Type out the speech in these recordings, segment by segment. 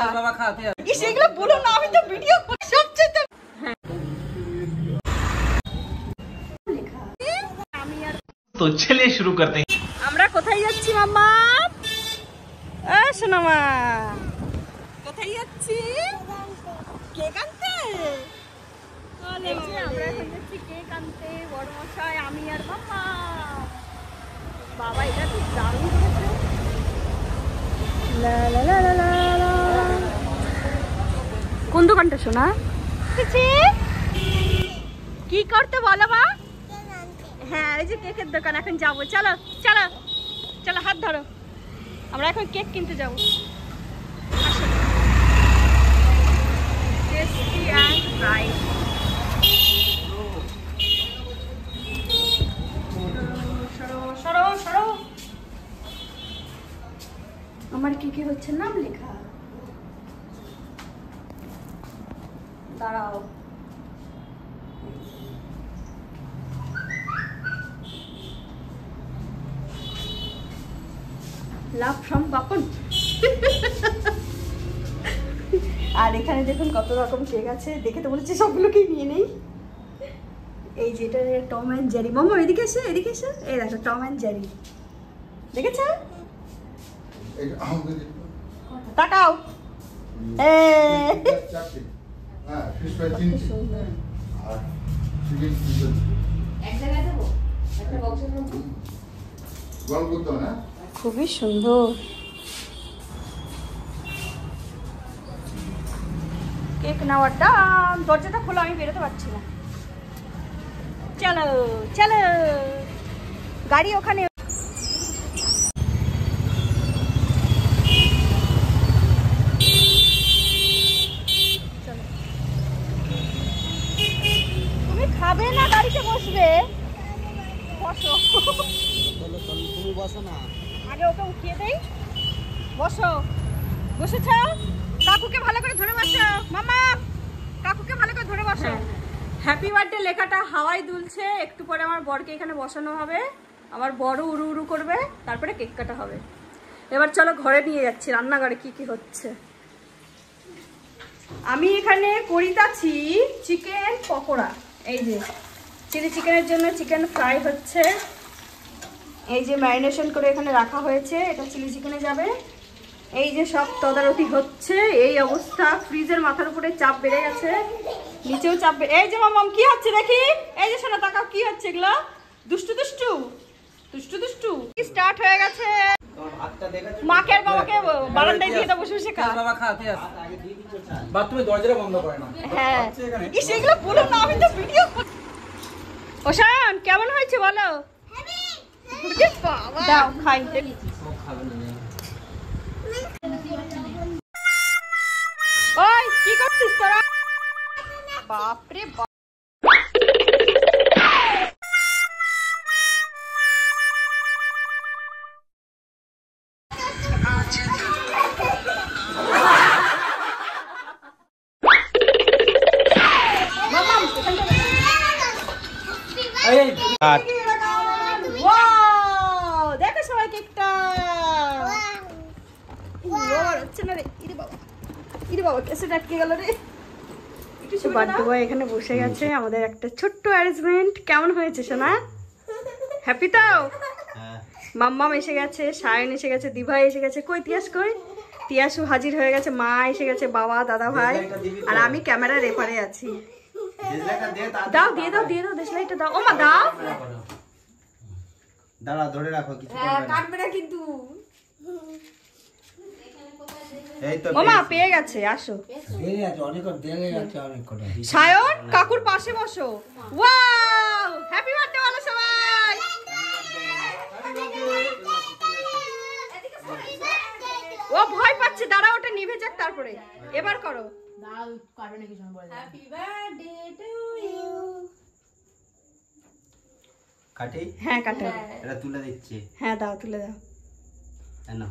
লেখা সেগুলো বলো না, আমি তো ভিডিও করি সবচেয়ে। तो चलिए शुरू करते हैं। আমরা কোথায় যাচ্ছি মাম্মা? শোনো মা, কোথায় যাচ্ছি? কেক আনতে। এই যে আমরা এখন যাচ্ছি কেক আনতে, বড় মশাই, আমি আর মাম্মা। বাবা এটা খুব দারুণ করেছে। লা লা লা লা লা। কোন দোকানটা শোনা? কি করতে বলো মা? হ্যাঁ এই যে কেকের দোকান, এখন যাবো। চলো চলো চলো, হাত ধরো, আমরা এখন কেক কিনতে যাবো। আমার কি কি হচ্ছে নাম লেখা, দাঁড়াও। Love from Bapan. আর এখানে দেখুন কত রকম কেক আছে, দেখে তো বলেছি সবগুলোকেই নিয়ে নেই। এই যেটা টম অ্যান্ড জেরি। মাম্মা এদিকে এসে, এদিকে এসে, এই দেখো টম অ্যান্ড জেরি, দেখেছ? তাকাও। খুবই সুন্দর কেক নেওয়ার দাম। দরজাটা খোলো, আমি বেরোতে পারছি না। চলো চলো, গাড়ি ওখানে। তুমি খাবে না গাড়িতে বসবে? বসো, তুমি বসো না, আগে ওকে উঠিয়ে দেই। বসো, বসেছ? কাকুকে ভালো করে ধরে বসো মামা, কাকুকে ভালো করে ধরে বসো। হ্যাপি বার্থডে লেখাটা হাওয়ায় দুলছে। একটু পরে আমার বরকে এখানে বসানো হবে, আমার বড় উড়ু উড়ু করবে, তারপরে কেক কাটা হবে। এবার চলো ঘরে নিয়ে যাচ্ছি, রান্নাঘরে কি কি হচ্ছে। আমি এখানে করিতাছি চিকেন পকোড়া। এই যে চিলি চিকেনের জন্য চিকেন ফ্রাই হচ্ছে, এই যে ম্যারিনেশন করে এখানে রাখা হয়েছে, এটা চিলি চিকেনে যাবে। এই যে সব তদারকি হচ্ছে, এই অবস্থা। ফ্রিজের মাথার উপরে চাপ বেড়ে গেছে, নিচেও চাপ। এই যে মামাম কি হচ্ছে দেখি, এই যে শোনা তাকাও, কি হচ্ছে এগুলো? দুষ্টু দুষ্টু দুষ্টু দুষ্টু স্টার্ট হয়ে গেছে। মাকে আর বাবাকে বারান্দায় দিয়ে দাও, বসে বসে খা। বাবা খাতে আসে, বাথরুমে দরজাটা বন্ধ করে না। হ্যাঁ সেগুলো বলো না, আমি তো ভিডিও করি। ওশান কেমন হয়েছে বলো? দাও খাই। ওই কি করছিস তোরা? বাপরে বাপ। দেখো সবাই কেকটা হচ্ছে না রে। ইরে বাবা, ইরে বাবা, কেসে আটকে গেল রে। বার্থডে বয় এখানে বসে গেছে, আমাদের একটা ছোট্ট অ্যারেঞ্জমেন্ট। কেমন হয়েছে সোনা? হ্যাপি তো? মাম্মাম এসে গেছে, সায়ন এসে গেছে, দিভাই এসে গেছে। কই তিয়াস, কই তিয়াসু হাজির হয়ে গেছে, মা এসে গেছে, বাবা, দাদা ভাই, আর আমি ক্যামেরার এপারে আছি। দাও দিয়ে দাও, দিয়ে দাও দেশলাইটা দাও। ও মা দাও, দাঁড়া ধরে রাখো, কিছু কাটবে না কিন্তু। এই তো ওমা পেয়ে গেছে, আসো। দেরি আছে, অনেক দেরি আছে, অনেক কটা। সায়ন কাকুর পাশে বসো। ওয়াও, হ্যাপি বার্থডে বলো সবাই। ও ভয় পাচ্ছে, দাঁড়া ওটা নিভে যাক তারপরে। এবার করো। দাও কাটবে না কিছু বলে। Happy birthday to you. কাটি? হ্যাঁ কাটো। এটা তুলে দিচ্ছি। হ্যাঁ দাও, তুলে দাও। কেন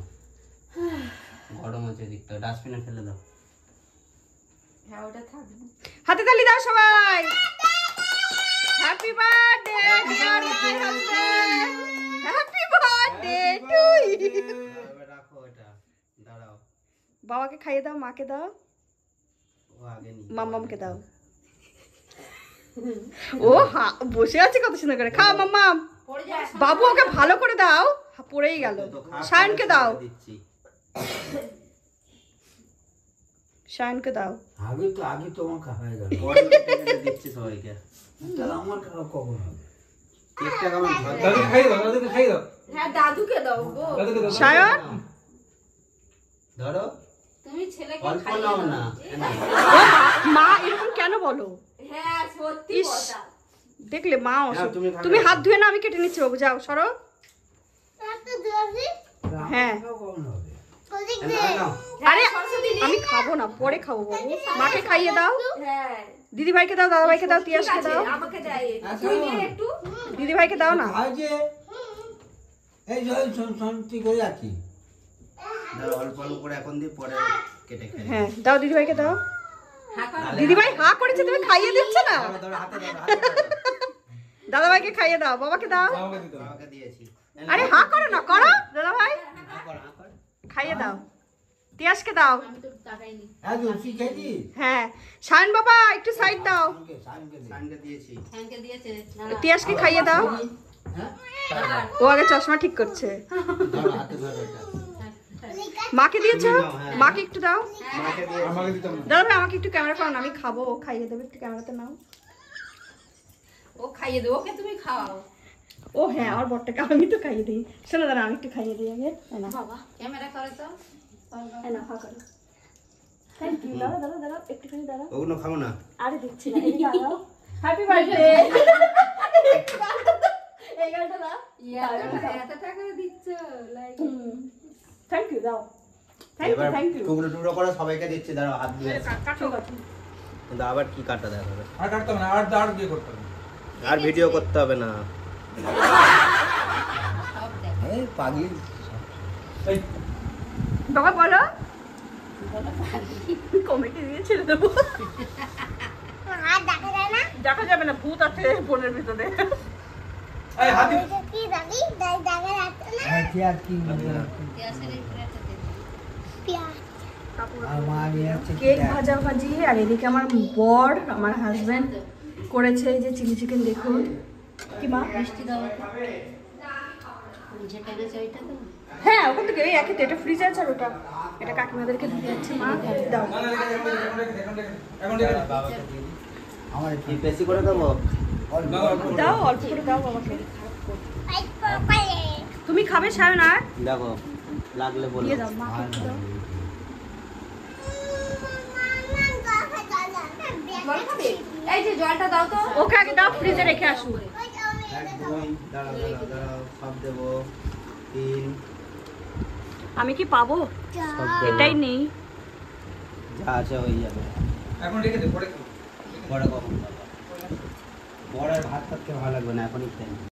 গরম আছে দিকটা, ডাস্টবিনে ফেলে দাও। হ্যাঁ ওটা থাকবে। হাতে তালি দাও সবাই। Happy birthday dear my husband, happy birthday to you. রাখো এটা, দাঁড়াও। বাবাকে খাইয়ে দাও, মাকে দাও, ও আগে নি মাম্মামকে দাও। ও বসে আছে কত সুন্দর করে। খাও মাম্মাম। বাবু ওকে ভালো করে দাও, পড়েই গেল। সায়নকে দাও, দিচ্ছি। সায়নকে দাও। আগে তোমাকে হয়ে গেল। পরে কেটে দিচ্ছি সবাইকে। তাহলে আমার খারাপ কখন হবে? কেকটা কেমন দাদুকে খাই দাও, দাদুকে খাই দাও, হ্যাঁ দাদুকে দাও গো। দাদুকে দাও। সায়ন ধরো, তুমি ছেলেকে অল্প খাইয়ে নাও দাও। না। মা এরকম কেন বলো? হ্যাঁ সত্যি ইস, কথা। দেখলে মা হ্যাঁ, তুমি খাবে। তুমি হাত ধুয়ে না, আমি কেটে নিচ্ছি বাবু, যাও সরো। হ্যাঁ কখন হবে? নাও। আরে আমি খাবো না, পরে খাবো বাবু। মাকে খাইয়ে দাও, হ্যাঁ দিদি ভাইকে দাও, দাদা ভাইকে দাও, তিয়াসকে ঠিক আছে, দাও। আমাকে দেয় আচ্ছা। তুই নিয়ে একটু দিদি ভাইকে দাও না। আজ যে এই জল শান্তি করে আছি। ধরো, অল্প অল্প করে এখন দিয়ে পরে কেটে খাই। হ্যাঁ দাও, দিদি ভাইকে দাও। হাঁকা দিদি ভাই হা করেছে, তুমি খাইয়ে দিচ্ছ না। ধরো, ধরো, হাতে ধরো, হাতে ধরো। দাদা ভাইকে খাইয়ে দাও, বাবাকে দাও। আমাকে দিতে হবে। আমাকে দিয়েছি। আরে হা করো না, করো দাদা ভাই, হা কর, হা কর। খাইয়ে দাও। তিয়াসকে দাও। আমি তো টাকাই নি আজ উঠি খেয়েছি। হ্যাঁ সায়ন বাবা একটু সাইড দাও। সাইনকে দে। সানকে দিয়েছি। থ্যাংকে দিয়েছে না তিয়াসকে খাইয়ে দাও। হ্যাঁ? ও আগে চশমা ঠিক করছে। ধরো, হাতে ধরো এটা। মাকে দিয়েছো, মাকে একটু দাও। মাকে দিয়েছি। আমাকে দিতাম না। দাদা ভাই আমাকে একটু ক্যামেরা করো না, আমি খাবো, ও খাইয়ে দেবে, একটু ক্যামেরাতে নাও। ও খাইয়ে দেবো, ওকে তুমি খাওয়াও ও হ্যাঁ, আমার বরটাকে আমি তো খাইয়ে দিই। শোনো দাদা, আমি একটু খাইয়ে দিই আগে। না বাবা ক্যামেরা করে তো না, হা করো। Thank you. দাদা দাদা দাদা একটুখানি দাঁড়াও। ওগুলো খাবো না। আরে দিচ্ছি না, এই দাঁড়াও। Happy birthday. এই গানটা দাও। এত টাকা দিচ্ছ লাইক থ্যাংক ইউ দাও। থ্যাংক এবার ইউ, থ্যাংক ইউ। টুকরো টুকরো করে সবাইকে দিচ্ছি। ধরো, হাত দিয়ে। ঠিক আছে। কিন্তু আবার কি কাটা দেখা হবে। আর কাটতে হবে না, আর দিয়ে করতে হবে। আর ভিডিও করতে হবে না। সব দেখ এই পাগলি। এই বাবা বলো। কমেন্টে দিয়ে ছেড়ে দেবো। দেখা যাবে না, ভূত আছে ফোনের ভিতরে। এই হাতি আর কি আর কি গ্যাসের এই প্লেটটা দে আমার আছে কেক ভাজাভাজি, আর এদিকে আমার বর, আমার হাজবেন্ড করেছে এই যে চিলি চিকেন। দেখুন কি মা, মিষ্টি দাও যেটা এনেছে ওইটা তো হ্যাঁ ওখান থেকে ওই একই তো, এটা ফ্রিজে আছে, আর ওটা এটা কাকিমাদেরকে দিয়ে যাচ্ছে। মা দাও। না, না, এখন রেখে দে। বাবাকে দিয়ে দিই। আমার কি বেশি করে দেবো? না, অল্প করে। দাও অল্প করে দাও বাবাকে। তুমি খাবে সায়ন? আর দেখো, লাগলে বলো। দিয়ে দাও, মাকে একটু দাও। বল খাবে এই যে জলটা দাও তো ওকে আগে দাও, ফ্রিজে রেখে আসুন। একদম। দাঁড়াও, দাঁড়াও, দাঁড়াও। সব দেবো। 3 আমি কি পাবো? সব দেবো। এটাই নেই। যা আছে হয়ে যাবে। এখন রেখে দে, পরে খাবো। পরে কখন খাবো? পরে ভাত খাতে ভালো লাগবে না, এখনই খেয়ে নি।